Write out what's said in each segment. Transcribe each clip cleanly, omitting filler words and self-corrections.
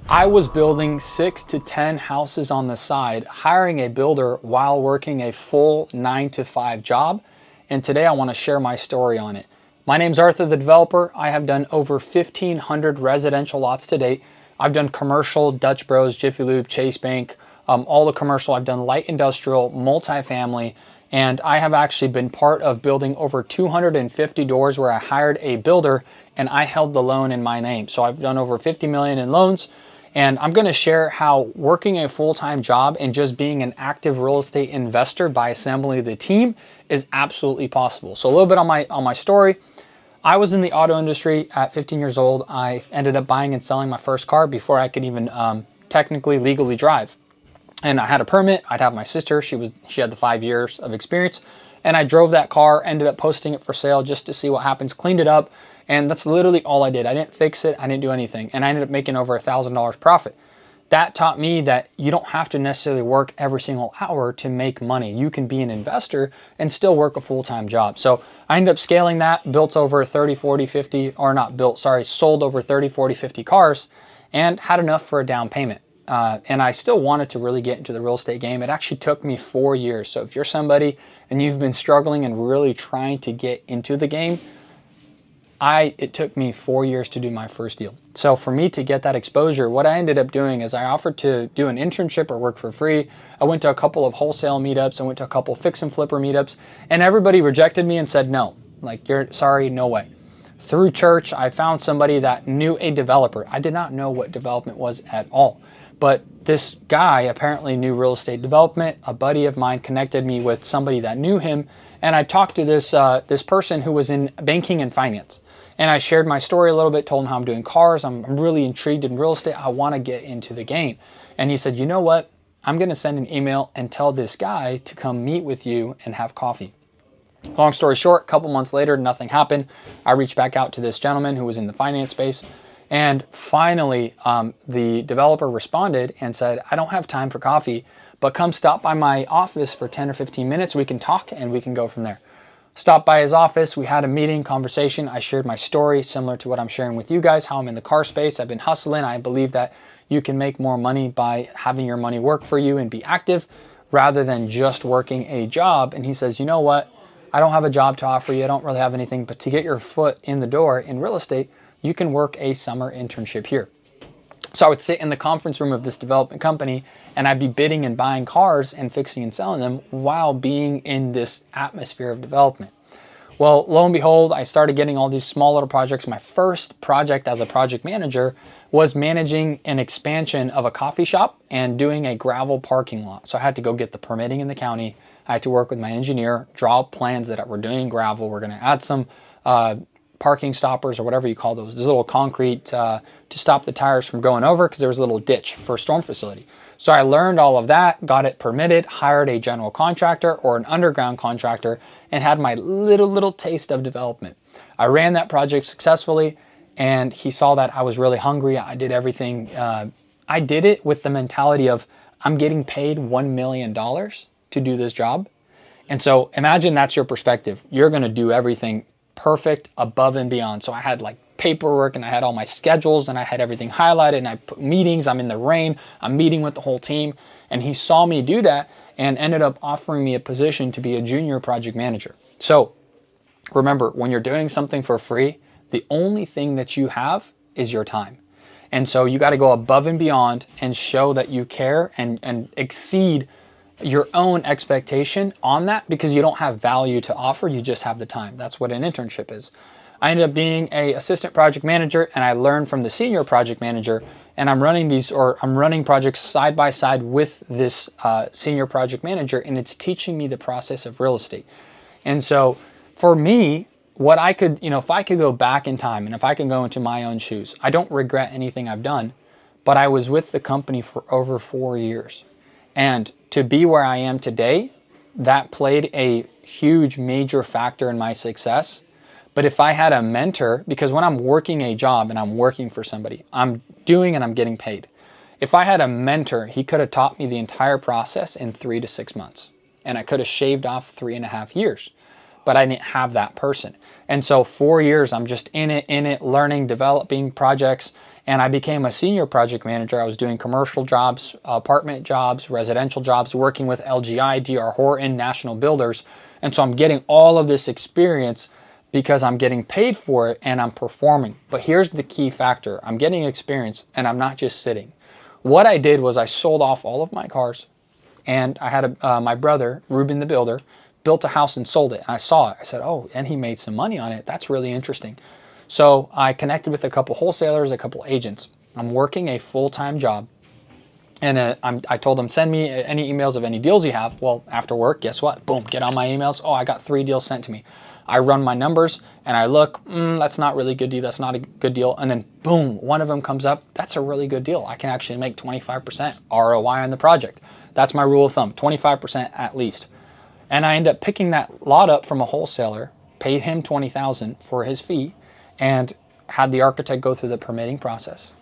I was building 6 to 10 houses on the side, hiring a builder while working a full 9 to 5 job. And today I want to share my story on it. My name's Arthur, the developer. I have done over 1,500 residential lots to date. I've done commercial, Dutch Bros, Jiffy Lube, Chase Bank, all the commercial. I've done light industrial, multifamily, and I have actually been part of building over 250 doors where I hired a builder and I held the loan in my name. So I've done over 50 million in loans. And I'm going to share how working a full-time job and just being an active real estate investor by assembling the team is absolutely possible. So a little bit on my story. I was in the auto industry at 15 years old. I ended up buying and selling my first car before I could even technically legally drive. And I had a permit. I'd have my sister. She had the 5 years of experience. And I drove that car, ended up posting it for sale just to see what happens, cleaned it up. And that's literally all I did. I didn't fix it. I didn't do anything. And I ended up making over $1,000 profit. That taught me that you don't have to necessarily work every single hour to make money. You can be an investor and still work a full-time job. So I ended up scaling that, built over 30, 40, 50, or not built, sorry, sold over 30, 40, 50 cars and had enough for a down payment. And I still wanted to really get into the real estate game. It actually took me 4 years. So if you're somebody and you've been struggling and really trying to get into the game, it took me 4 years to do my first deal. So for me to get that exposure, what I ended up doing is I offered to do an internship or work for free. I went to a couple of wholesale meetups. I went to a couple of fix and flipper meetups, and everybody rejected me and said, no, like, you're sorry, no way. Through church, I found somebody that knew a developer. I did not know what development was at all, but this guy apparently knew real estate development. A buddy of mine connected me with somebody that knew him, and I talked to this person who was in banking and finance. And I shared my story a little bit, told him how I'm doing cars. I'm really intrigued in real estate. I want to get into the game. And he said, you know what? I'm going to send an email and tell this guy to come meet with you and have coffee. Long story short, a couple months later, nothing happened. I reached back out to this gentleman who was in the finance space. And finally, the developer responded and said, I don't have time for coffee, but come stop by my office for 10 or 15 minutes. We can talk and we can go from there. Stopped by his office. We had a meeting, conversation. I shared my story similar to what I'm sharing with you guys, how I'm in the car space. I've been hustling. I believe that you can make more money by having your money work for you and be active rather than just working a job. And he says, you know what? I don't have a job to offer you. I don't really have anything, but to get your foot in the door in real estate, you can work a summer internship here. So I would sit in the conference room of this development company and I'd be bidding and buying cars and fixing and selling them while being in this atmosphere of development. Well, lo and behold, I started getting all these small little projects. My first project as a project manager was managing an expansion of a coffee shop and doing a gravel parking lot. So I had to go get the permitting in the county. I had to work with my engineer, draw plans that we're doing gravel. We're going to add some parking stoppers or whatever you call those. There's a little concrete to stop the tires from going over because there was a little ditch for a storm facility. So I learned all of that, got it permitted, hired a general contractor or an underground contractor, and had my little taste of development. I ran that project successfully, and he saw that I was really hungry. I did everything. I did it with the mentality of I'm getting paid $1 million to do this job. And so imagine that's your perspective. You're going to do everything perfect, above and beyond. So I had like paperwork and I had all my schedules and I had everything highlighted and I put meetings. I'm in the rain. I'm meeting with the whole team. And he saw me do that and ended up offering me a position to be a junior project manager. So remember, when you're doing something for free, the only thing that you have is your time. And so you got to go above and beyond and show that you care and exceed your own expectation on that because you don't have value to offer. You just have the time. That's what an internship is. I ended up being an assistant project manager and I learned from the senior project manager, and I'm running projects side by side with this senior project manager, and it's teaching me the process of real estate. And so for me, what I could, if I could go back in time and if I could go into my own shoes, I don't regret anything I've done, but I was with the company for over 4 years. And to be where I am today, that played a huge major factor in my success. But if I had a mentor, because when I'm working a job and I'm working for somebody, I'm doing and I'm getting paid. If I had a mentor, he could have taught me the entire process in 3 to 6 months. And I could have shaved off 3.5 years. but I didn't have that person. And so 4 years, I'm just in it, learning, developing projects. And I became a senior project manager. I was doing commercial jobs, apartment jobs, residential jobs, working with LGI, DR Horton, national builders. And so I'm getting all of this experience because I'm getting paid for it and I'm performing. But here's the key factor. I'm getting experience and I'm not just sitting. What I did was I sold off all of my cars, and I had my brother, Ruben the builder, built a house and sold it. And I saw it. I said, oh, and he made some money on it. That's really interesting. So I connected with a couple wholesalers, a couple agents. I'm working a full-time job. And I told them, send me any emails of any deals you have. Well, after work, guess what? Boom, get on my emails. Oh, I got 3 deals sent to me. I run my numbers and I look, that's not really good deal. That's not a good deal. And then boom, one of them comes up. That's a really good deal. I can actually make 25% ROI on the project. That's my rule of thumb, 25% at least. And I end up picking that lot up from a wholesaler, paid him $20,000 for his fee, and had the architect go through the permitting process.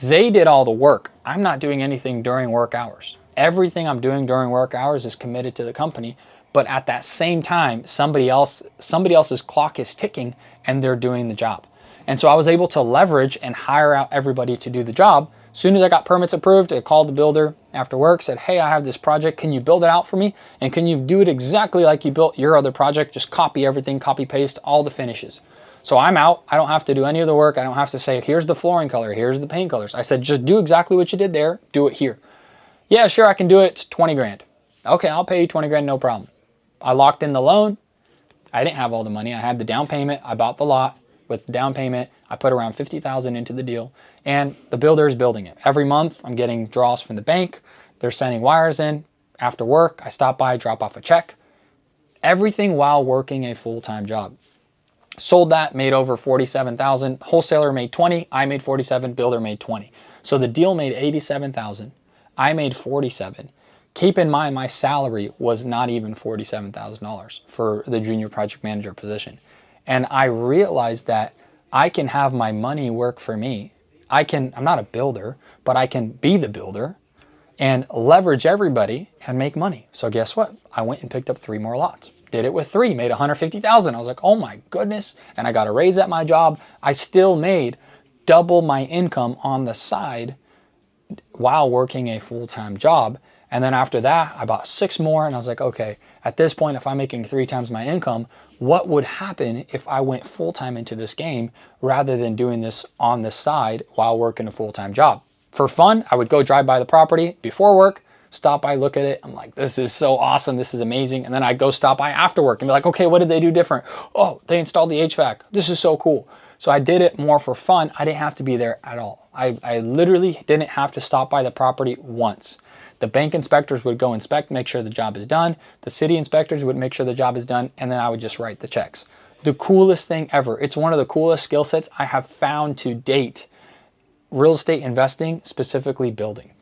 They did all the work. I'm not doing anything during work hours. Everything I'm doing during work hours is committed to the company, but at that same time, somebody else's clock is ticking and they're doing the job. And so I was able to leverage and hire out everybody to do the job. As soon as I got permits approved, I called the builder after work, said, hey, I have this project. Can you build it out for me? And can you do it exactly like you built your other project? Just copy everything, copy paste all the finishes. So I'm out. I don't have to do any of the work. I don't have to say, here's the flooring color, here's the paint colors. I said, just do exactly what you did there. Do it here. Yeah, sure, I can do it. It's 20 grand. Okay, I'll pay you 20 grand, no problem. I locked in the loan. I didn't have all the money. I had the down payment. I bought the lot with the down payment. I put around $50,000 into the deal, and the builder is building it. Every month, I'm getting draws from the bank. They're sending wires in. After work, I stop by, drop off a check. Everything while working a full-time job. Sold that, made over $47,000. Wholesaler made 20. I made 47. Builder made 20. So the deal made $87,000. I made 47. Keep in mind, my salary was not even $47,000 for the junior project manager position. And I realized that I can have my money work for me. I'm not a builder, but I can be the builder and leverage everybody and make money. So guess what? I went and picked up 3 more lots. Did it with 3, made $150,000. I was like, oh my goodness. And I got a raise at my job. I still made double my income on the side while working a full-time job. And then after that, I bought 6 more, and I was like, okay, at this point, if I'm making 3 times my income, what would happen if I went full-time into this game rather than doing this on the side while working a full-time job? For fun, I would go drive by the property before work, stop by, look at it. I'm like, this is so awesome. This is amazing. And then I'd go stop by after work and be like, okay, what did they do different? Oh, they installed the HVAC. This is so cool. So I did it more for fun. I didn't have to be there at all. I literally didn't have to stop by the property once. The bank inspectors would go inspect, make sure the job is done. The city inspectors would make sure the job is done, and then I would just write the checks. The coolest thing ever. It's one of the coolest skill sets I have found to date. Real estate investing, specifically building.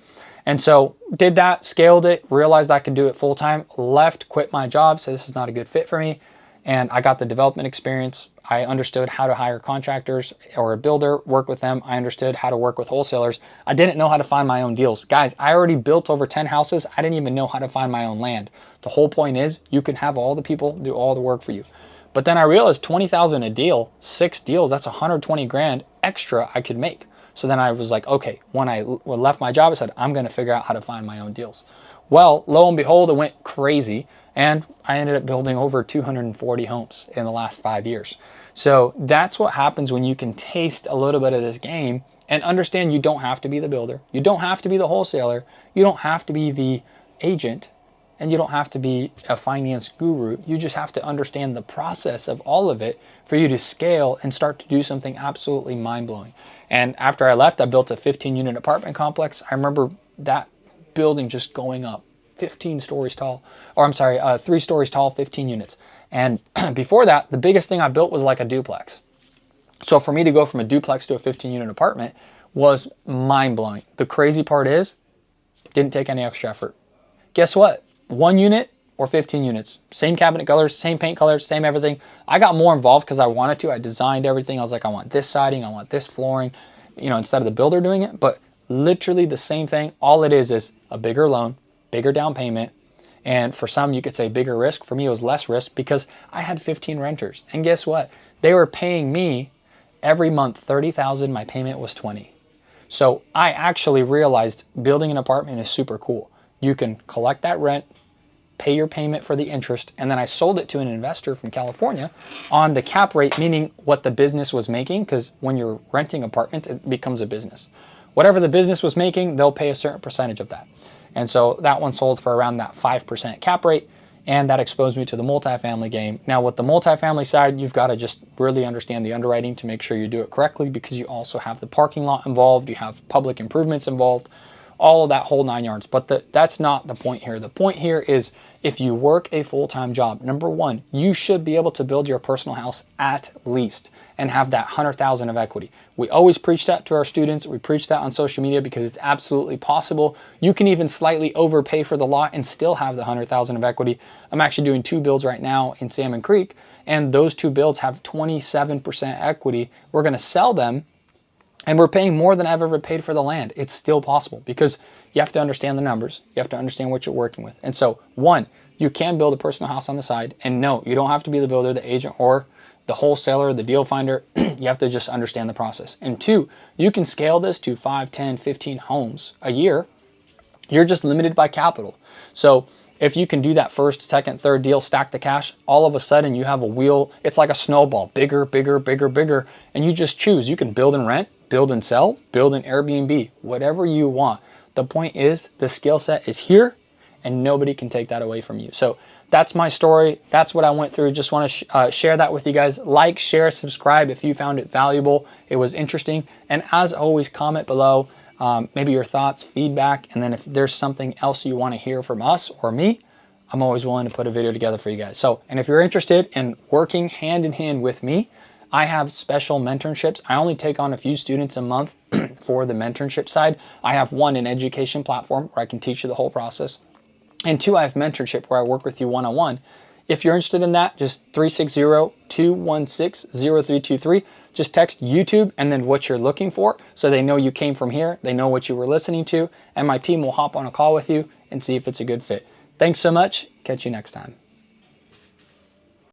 And so did that, scaled it, realized I could do it full time, left, quit my job, said this is not a good fit for me. And I got the development experience. I understood how to hire contractors or a builder, work with them. I understood how to work with wholesalers. I didn't know how to find my own deals. Guys, I already built over 10 houses. I didn't even know how to find my own land. The whole point is you can have all the people do all the work for you. But then I realized $20,000 a deal, 6 deals, that's 120 grand extra I could make. So then I was like, okay, when I left my job, I said, I'm going to figure out how to find my own deals. Well, lo and behold, it went crazy. And I ended up building over 240 homes in the last 5 years. So that's what happens when you can taste a little bit of this game and understand you don't have to be the builder. You don't have to be the wholesaler. You don't have to be the agent. And you don't have to be a finance guru. You just have to understand the process of all of it for you to scale and start to do something absolutely mind-blowing. And after I left, I built a 15-unit apartment complex. I remember that building just going up 15 stories tall, or I'm sorry, 3 stories tall, 15 units. And before that, the biggest thing I built was like a duplex. So for me to go from a duplex to a 15-unit apartment was mind-blowing. The crazy part is, didn't take any extra effort. Guess what? 1 unit or 15 units. Same cabinet colors, same paint colors, same everything. I got more involved because I wanted to. I designed everything. I was like, I want this siding, I want this flooring, you know, instead of the builder doing it. But literally the same thing. All it is a bigger loan, bigger down payment, And for some, you could say bigger risk. For me, it was less risk because I had 15 renters. And guess what? They were paying me every month $30,000. My payment was $20,000. So I actually realized building an apartment is super cool. You can collect that rent, pay your payment for the interest, and then I sold it to an investor from California on the cap rate, meaning what the business was making, because when you're renting apartments, it becomes a business. Whatever the business was making, they'll pay a certain percentage of that. And so that one sold for around that 5% cap rate, and that exposed me to the multifamily game. Now with the multifamily side, you've got to just really understand the underwriting to make sure you do it correctly, because you also have the parking lot involved, you have public improvements involved, all of that whole 9 yards. But that's not the point here. The point here is if you work a full-time job, number one, you should be able to build your personal house at least and have that 100,000 of equity. We always preach that to our students. We preach that on social media because it's absolutely possible. You can even slightly overpay for the lot and still have the 100,000 of equity. I'm actually doing 2 builds right now in Salmon Creek, and those 2 builds have 27% equity. We're going to sell them, and we're paying more than I've ever paid for the land. It's still possible because you have to understand the numbers. You have to understand what you're working with. And so, one, you can build a personal house on the side. And no, you don't have to be the builder, the agent, or the wholesaler, the deal finder. You have to just understand the process. And two, you can scale this to 5, 10, 15 homes a year. You're just limited by capital. So if you can do that first, second, third deal, stack the cash, all of a sudden you have a wheel. It's like a snowball, bigger, bigger, bigger, bigger. And you just choose. You can build and rent, build and sell, build an Airbnb, whatever you want. The point is the skill set is here and nobody can take that away from you. So that's my story. That's what I went through. Just want to share that with you guys. Like, share, subscribe if you found it valuable. It was interesting. And as always, comment below maybe your thoughts, feedback, and then if there's something else you want to hear from us or me, I'm always willing to put a video together for you guys. So, and if you're interested in working hand in hand with me, I have special mentorships. I only take on a few students a month for the mentorship side. I have one, an education platform where I can teach you the whole process. And two, I have mentorship where I work with you one-on-one. If you're interested in that, just 360-216-0323. Just text YouTube and then what you're looking for so they know you came from here. They know what you were listening to. And my team will hop on a call with you and see if it's a good fit. Thanks so much. Catch you next time.